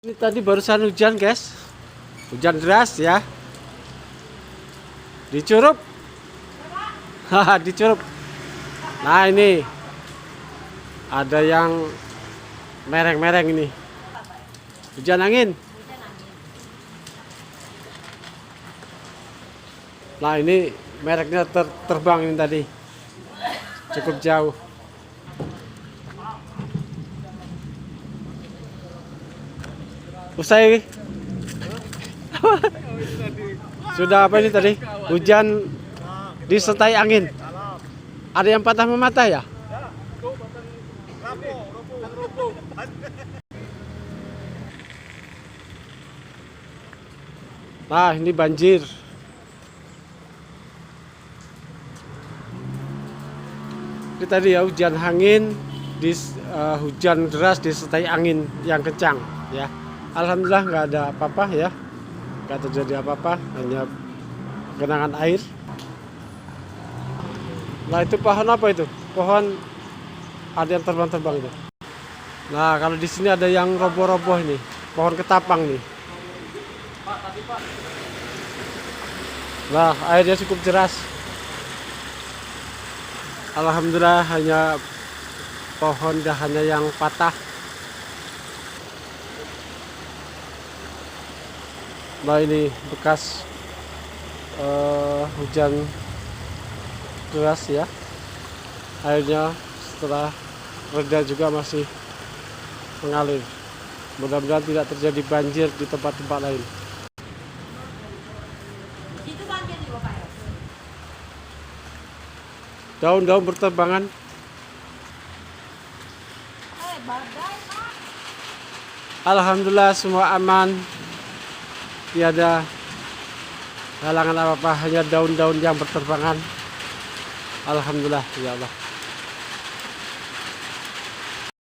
Ini tadi barusan hujan, guys. Hujan deras ya. Dicurup. Haha, dicurup. Nah, ini ada yang mereng-mereng ini. Hujan angin. Nah, ini mereknya terbang ini tadi. Cukup jauh. Usai sudah apa ini tadi? Hujan disertai angin. Ada yang patah mematah ya? Nah, ini banjir. Ini tadi ya hujan angin, hujan deras disertai angin yang kencang ya. Alhamdulillah nggak ada apa-apa ya, nggak terjadi apa-apa, hanya genangan air. Nah, itu pohon apa itu? Pohon ada yang terbang-terbang itu. Nah, kalau di sini ada yang roboh-roboh ini, pohon ketapang nih. Nah, airnya cukup deras. Alhamdulillah hanya pohon dahannya yang patah. Nah, ini bekas hujan deras ya. Airnya setelah reda juga masih mengalir. Mudah-mudahan tidak terjadi banjir di tempat-tempat lain. Itu banjir di Bapak ya? Daun-daun berterbangan. Badai, Pak. Alhamdulillah semua aman. Tiada halangan apa-apa, hanya daun-daun yang berterbangan. Alhamdulillah ya Allah.